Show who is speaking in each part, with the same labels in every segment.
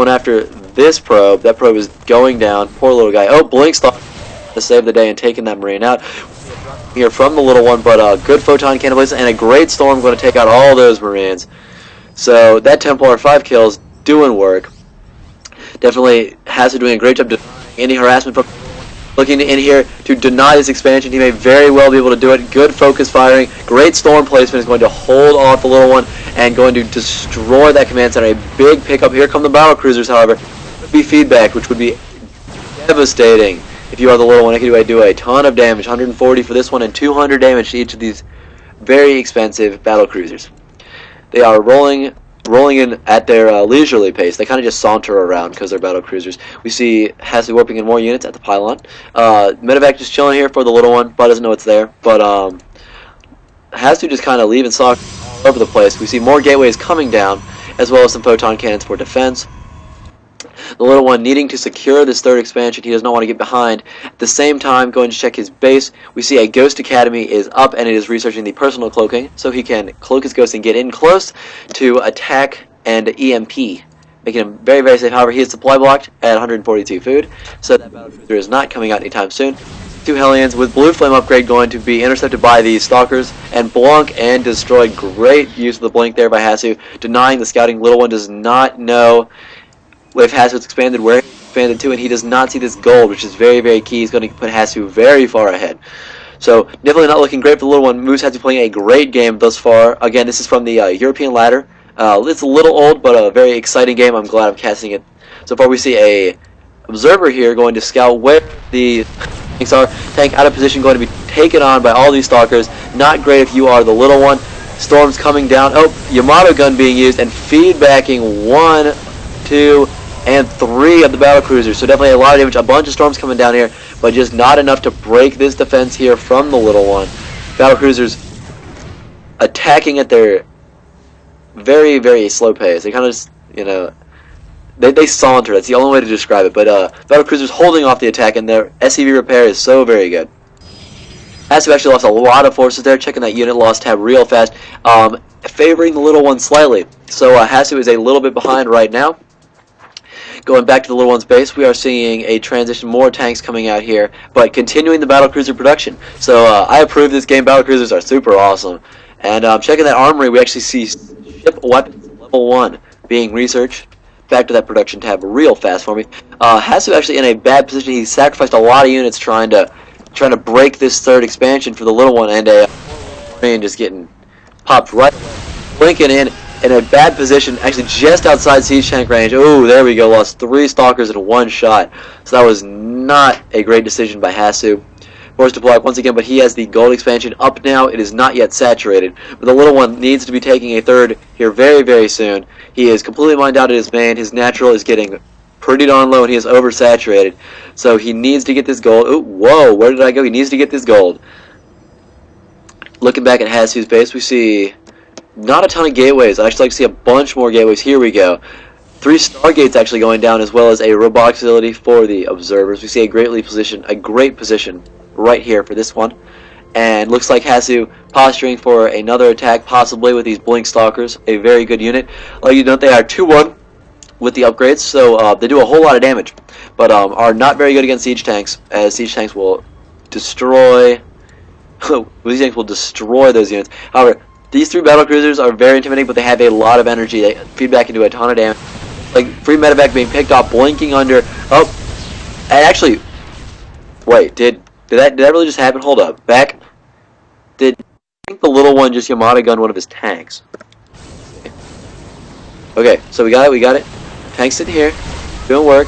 Speaker 1: going after this probe. That probe is going down. Poor little guy. Oh, Blink Stalker to save the day and taking that Marine out. Here from the little one, but good photon cannon blast and a great storm going to take out all those Marines. So that Templar 5 kills doing work. Definitely HaSu doing a great job denying any harassment from looking in here to deny this expansion. He may very well be able to do it. Good focus firing. Great storm placement is going to hold off the little one and going to destroy that command center. A big pickup. Here come the battle cruisers, however. Would be feedback, which would be devastating. If you are the little one, it could do a ton of damage. 140 for this one and 200 damage to each of these very expensive battle cruisers. They are rolling in at their leisurely pace. They kind of just saunter around because they're battle cruisers. We see HaSu warping in more units at the pylon. Medevac just chilling here for the little one. Bud doesn't know it's there. But HaSu just kind of leaving stock all over the place. We see more gateways coming down, as well as some photon cannons for defense. The little one needing to secure this third expansion. He does not want to get behind. At the same time, going to check his base. We see a Ghost Academy is up and it is researching the personal cloaking, so he can cloak his ghost and get in close to attack and EMP, making him very, very safe. However, he is supply blocked at 142 food, so that battle cruiser is not coming out anytime soon. Two Hellions with Blue Flame upgrade going to be intercepted by the Stalkers and blunk and destroyed. Great use of the blink there by HaSu, denying the scouting. Little one does not know if HaSu is expanded, where he expanded to, and he does not see this gold, which is very, very key. He's going to put HaSu very far ahead. So definitely not looking great for the little one. mouzHasu playing a great game thus far. Again, this is from the European ladder. It's a little old, but a very exciting game. I'm glad I'm casting it. So far we see a observer here going to scout where the tanks are. Tank out of position, going to be taken on by all these stalkers. Not great if you are the little one. Storms coming down. Oh, Yamato gun being used and feedbacking 1, 2, and 3 of the battle cruisers. So definitely a lot of damage. A bunch of storms coming down here, but just not enough to break this defense here from the little one. Battle cruisers attacking at their very, very slow pace. They kind of just, you know, they saunter. That's the only way to describe it. But battle cruisers holding off the attack, and their SCV repair is so very good. HaSu actually lost a lot of forces there. Checking that unit loss tab real fast, favoring the little one slightly. So HaSu is a little bit behind right now. Going back to the little one's base, we are seeing a transition, more tanks coming out here, but continuing the battle cruiser production. So I approve this game. Battle cruisers are super awesome. And checking that armory, we actually see ship weapons level 1 being researched. Back to that production tab real fast for me. HaSu actually in a bad position. He sacrificed a lot of units trying to break this third expansion for the little one, and a Marine just getting popped right, blinking in a bad position, actually just outside siege tank range. Oh, there we go. Lost 3 stalkers in one shot. So that was not a great decision by HaSu. Forced to block once again, but he has the gold expansion up now. It is not yet saturated, but the little one needs to be taking a third here very, very soon. He is completely mined out at his main. His natural is getting pretty darn low, and he is oversaturated. So he needs to get this gold. Oh, whoa, where did I go? He needs to get this gold. Looking back at HaSu's base, we see not a ton of gateways. I'd actually like to see a bunch more gateways. Here we go. 3 stargates actually going down, as well as a robotics facility for the observers. We see a great position right here for this one. And looks like HaSu posturing for another attack, possibly with these blink stalkers. A very good unit. Like you know, they are 2-1 with the upgrades, so they do a whole lot of damage, but are not very good against siege tanks, as siege tanks will destroy. Siege tanks will destroy those units. However, these 3 battle cruisers are very intimidating, but they have a lot of energy. They feed back into a ton of damage. Like free medevac being picked off, blinking under. Oh, and actually, wait, did that really just happen? Hold up, back. I think the little one just Yamato gunned one of his tanks? Okay, so we got it. Tanks in here, doing work.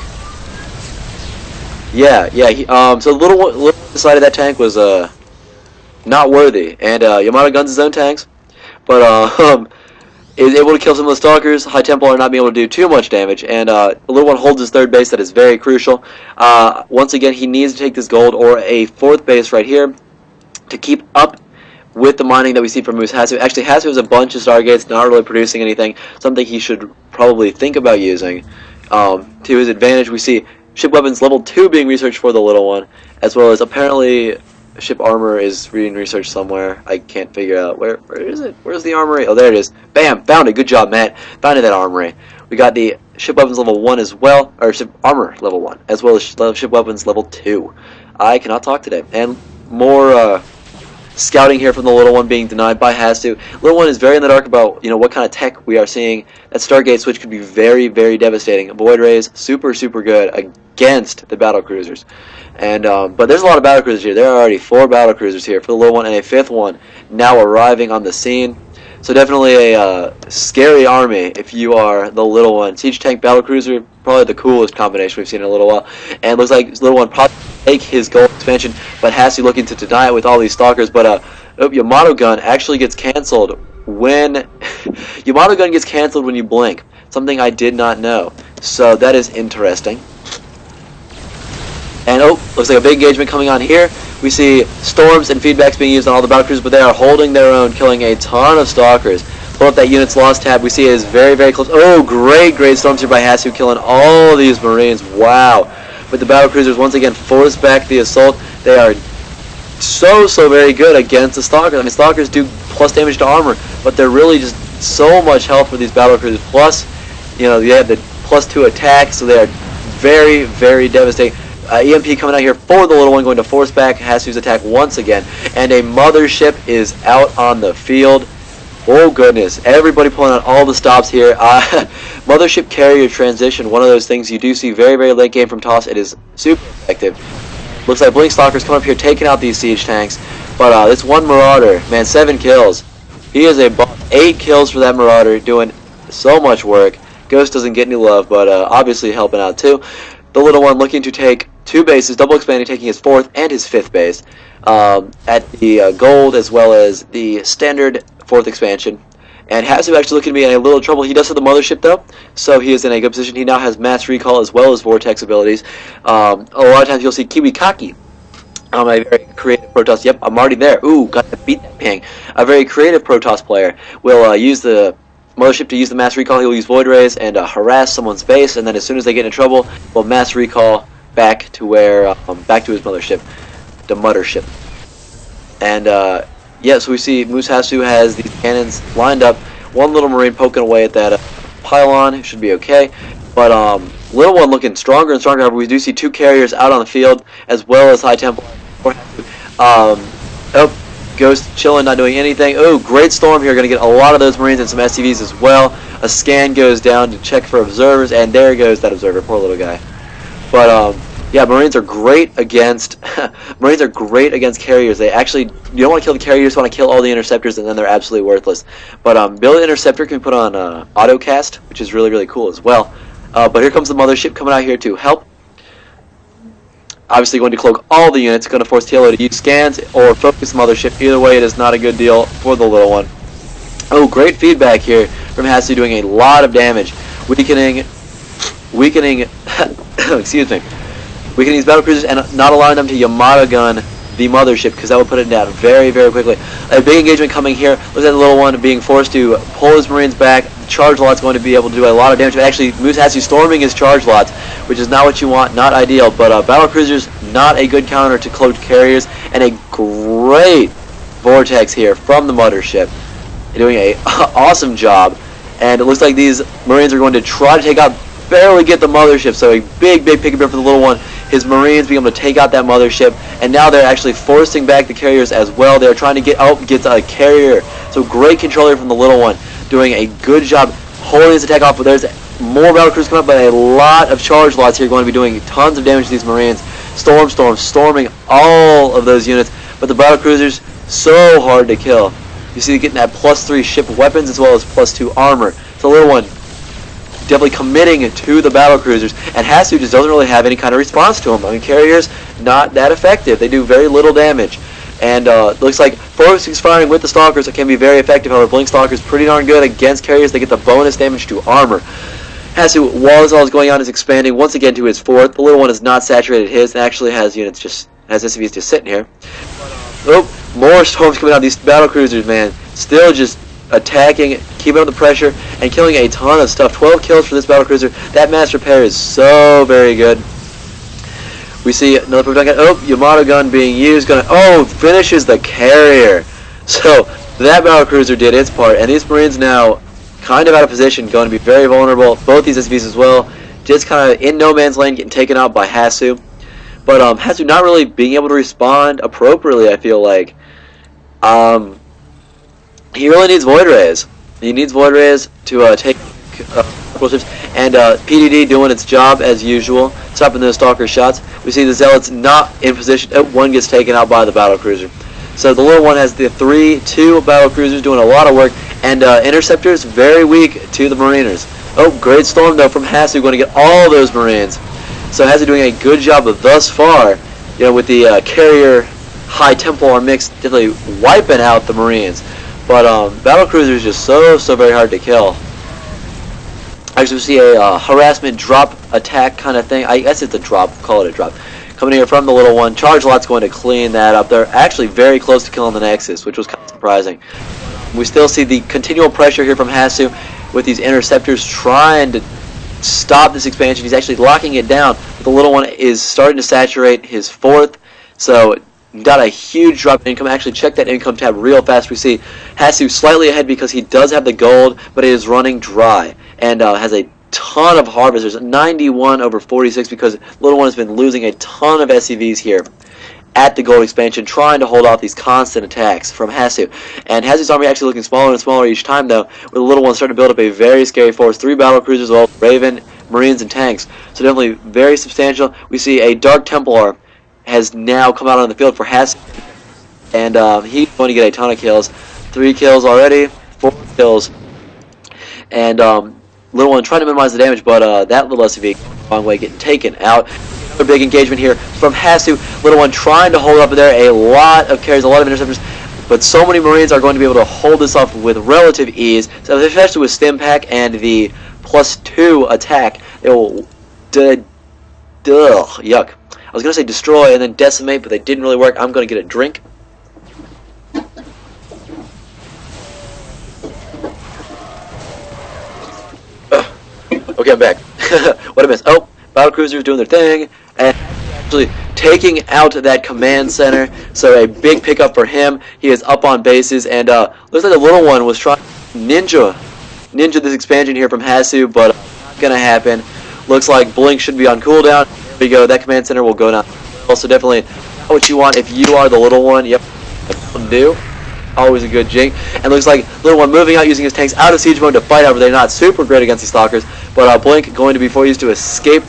Speaker 1: Yeah. So the little one decided that tank was not worthy, and Yamato guns his own tanks, but is able to kill some of the stalkers. High Templar are not being able to do too much damage, and the little one holds his third base. That is very crucial. Once again, he needs to take this gold or a 4th base right here to keep up with the mining that we see from mouzHasu. Actually, HaSu has a bunch of stargates, not really producing anything. Something he should probably think about using. To his advantage, we see ship weapons level 2 being researched for the little one, as well as apparently ship armor is being researched somewhere. I can't figure out where is it. Where's the armory? Oh, there it is. Bam! Found it. Good job, Matt. Found that armory. We got the ship weapons level 1 as well, or ship armor level 1, as well as ship weapons level 2. I cannot talk today. And more scouting here from the little one being denied by Hasu. Little one is very in the dark about what kind of tech we are seeing. That Stargate switch could be very, very devastating. Void Rays, super, super good against the battle cruisers. And but there's a lot of battle cruisers here. There are already 4 battle cruisers here for the little one, and a 5th one now arriving on the scene. So definitely a scary army if you are the little one. Siege tank battle cruiser, probably the coolest combination we've seen in a little while. And it looks like this little one probably take his gold expansion, but Hasu looking to deny it with all these stalkers. But Yamato gun actually gets canceled when Yamato gun gets canceled when you blink. Something I did not know. So that is interesting. And looks like a big engagement coming on here. We see storms and feedbacks being used on all the battle cruisers, but they are holding their own, killing a ton of stalkers. Pull up that unit's lost tab. We see it is very, very close. Oh, great storms here by Hasu, killing all these Marines. Wow. But the battle cruisers once again force back the assault. They are so very good against the stalkers. I mean, stalkers do plus damage to armor, but they're really just so much health for these battle cruisers. Plus, you have the +2 attack, so they are very, very devastating. EMP coming out here for the little one, going to force back Hasu's attack once again. And a mothership is out on the field. Oh goodness, everybody pulling out all the stops here. Mothership carrier transition, one of those things you do see very, very late game from TOS. It is super effective. Looks like Blink Stalker's coming up here taking out these siege tanks. But this one Marauder, man, 7 kills. He is a boss. 8 kills for that Marauder, doing so much work. Ghost doesn't get any love, but obviously helping out too. The little one looking to take 2 bases, double expanding, taking his 4th and his 5th base at the gold as well as the standard 4th expansion. And Hasu actually looking to be in a little trouble. He does have the mothership though, so he is in a good position. He now has mass recall as well as vortex abilities. A lot of times you'll see Kiwikaki, a very creative Protoss. Yep, I'm already there. Ooh, got to beat that ping. A very creative Protoss player will use the mothership to use the mass recall. He'll use void rays and harass someone's base, and then as soon as they get into trouble, will mass recall back to where back to his mothership, the mothership. And yeah, so we see mouzHasu has these cannons lined up. One little Marine poking away at that pylon. It should be okay. But little one looking stronger and stronger. However, we do see 2 carriers out on the field as well as High Temple. Ghost chilling, not doing anything. Oh, great storm here. Going to get a lot of those Marines and some SCVs as well. A scan goes down to check for observers, and there goes that observer. Poor little guy. But yeah, Marines are great against Marines are great against carriers. They actually, you don't want to kill the carrier, you just want to kill all the interceptors, and then they're absolutely worthless. But Build Interceptor can put on auto cast, which is really, really cool as well. But here comes the mothership coming out here to help. Obviously going to cloak all the units, going to force TLO to use scans or focus the mothership. Either way, it is not a good deal for the little one. Oh, great feedback here from Hasu, doing a lot of damage. Weakening, excuse me, weakening these battle cruisers and not allowing them to Yamato gun the mothership, because that would put it down very, very quickly. A big engagement coming here. Looks at the little one being forced to pull his Marines back. The charge lot's going to be able to do a lot of damage. Actually, mouzHasu storming his charge lots, which is not what you want, not ideal. But battle cruisers, not a good counter to cloaked carriers, and a great vortex here from the mothership. They're doing an awesome job, and it looks like these Marines are going to try to take out, barely get the mothership. So a big pick up for the little one. His Marines being able to take out that mothership, and now they're actually forcing back the carriers as well. They're trying to get a carrier. So great controller from the little one, doing a good job holding his attack off. But there's more battle cruisers coming up, but a lot of charge lots here going to be doing tons of damage to these Marines. Storming all of those units, but the battle cruisers so hard to kill. You see, getting that +3 ship weapons as well as +2 armor. So the little one definitely committing to the battle cruisers, and Hasu just doesn't really have any kind of response to them. I mean, carriers not that effective. They do very little damage, and looks like focusing firing with the stalkers can be very effective. However, Blink Stalker's pretty darn good against carriers. They get the bonus damage to armor. Hasu, while this all is going on, is expanding once again to his 4th. The little one has not saturated his, and actually has units has SCVs just sitting here. Oh, more storms coming out. These battle cruisers, man, still just attacking, keeping up the pressure, and killing a ton of stuff. 12 kills for this battle cruiser. That mass repair is so very good. We see another proton gun. Oh, Yamato gun being used. Finishes the carrier. So that battle cruiser did its part, and these Marines now kind of out of position, going to be very vulnerable. Both these SCVs as well, just kind of in no man's land, getting taken out by Hasu. But Hasu not really being able to respond appropriately, I feel like. He really needs Void Rays. He needs Void Rays to take ships, and PDD doing its job as usual, stopping those Stalker shots. We see the Zealots not in position. Oh, one gets taken out by the Battle Cruiser. So the little one has the 2 Battle Cruisers doing a lot of work, and Interceptors very weak to the Mariners. Oh, great storm though from Hasu, going to get all those Marines. So Hasu doing a good job thus far, with the carrier high Templar mix definitely wiping out the Marines. But Battle Cruiser is just so very hard to kill. Actually, we see a harassment drop attack kind of thing. I guess it's a drop. Call it a drop. Coming here from the little one. Charge Lot's going to clean that up. They're actually very close to killing the Nexus, which was kind of surprising. We still see the continual pressure here from Hasu with these Interceptors trying to stop this expansion. He's actually locking it down. But the little one is starting to saturate his 4th. So got a huge drop in income. Actually, check that income tab real fast. We see Hasu slightly ahead because he does have the gold, but it is running dry and has a ton of harvesters. 91 over 46 because Little One has been losing a ton of SCVs here at the gold expansion, trying to hold off these constant attacks from Hasu. And Hasu's army actually looking smaller and smaller each time, though, with the Little One starting to build up a very scary force. 3 battle cruisers, well, Raven, Marines, and tanks. So definitely very substantial. We see a Dark Templar has now come out on the field for Hasu, and he's going to get a ton of kills. 3 kills already, 4 kills, and Little One trying to minimize the damage, but that little SCV long way getting taken out. Another big engagement here from Hasu. Little One trying to hold up there. A lot of carries, a lot of interceptors, but so many Marines are going to be able to hold this off with relative ease. So especially with Stim Pack and the +2 attack, they will yuck. I was going to say destroy and then decimate, but they didn't really work. I'm going to get a drink. Okay, I'm back. What I missed? Oh, battle cruisers doing their thing, and actually taking out that command center. So a big pickup for him. He is up on bases, and looks like the little one was trying to ninja this expansion here from Hasu, but not gonna happen. Looks like Blink should be on cooldown. There we go. That command center will go down. Also, definitely not what you want if you are the little one. Yep, do. Always a good jink. And looks like Little One moving out, using his tanks out of siege mode to fight. However, they're not super great against these stalkers. But Blink going to be forced to escape.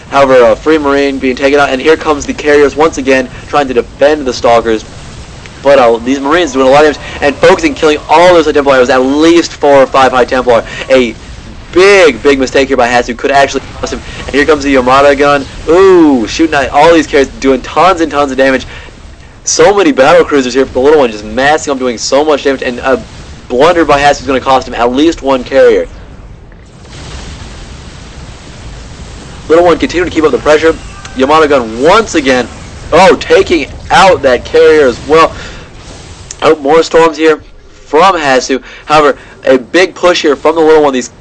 Speaker 1: However, a free Marine being taken out. And here comes the carriers once again trying to defend the stalkers. But these Marines doing a lot of damage and focusing, killing all those High Templars. At least 4 or 5 High Templar. A big mistake here by Hasu. Could actually cost him. And here comes the Yamada gun. Ooh, shooting at all these carriers, doing tons and tons of damage. So many battle cruisers here for the little one, just massing up, doing so much damage, and a blunder by Hasu is going to cost him at least 1 carrier. Little one continuing to keep up the pressure. Yamada gun once again, taking out that carrier as well. Oh, more storms here from Hasu. However, a big push here from the little one. These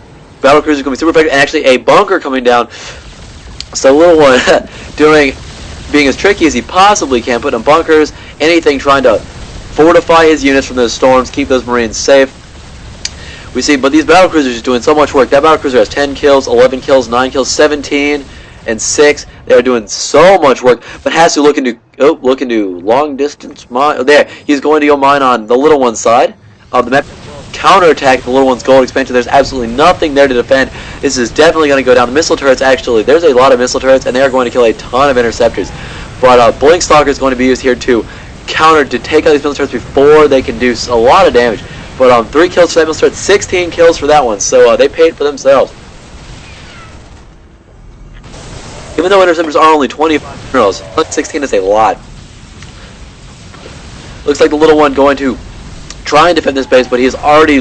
Speaker 1: battle cruisers are going to be super effective, and actually a bunker coming down. So little one being as tricky as he possibly can, putting in bunkers, anything trying to fortify his units from those storms, keep those Marines safe. We see, but these battle cruisers are doing so much work. That battle cruiser has 10 kills, 11 kills, 9 kills, 17, and 6. They are doing so much work. But Hasu looking to long distance mine. Oh, there, he's going to go mine on the little one's side of the map. Counterattack the little one's gold expansion. There's absolutely nothing there to defend. This is definitely going to go down. The missile turrets, actually, there's a lot of missile turrets, and they are going to kill a ton of interceptors. But Blink Stalker is going to be used here to take out these missile turrets before they can do a lot of damage. But 3 kills for that missile turret, 16 kills for that one. So they paid for themselves. Even though interceptors are only 25 minerals, 16 is a lot. Looks like the little one going to try and defend this base, but he has already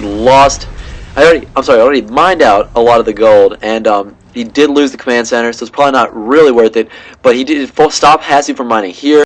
Speaker 1: already mined out a lot of the gold, and he did lose the command center, so it's probably not really worth it. But he did stop Hasu from mining here.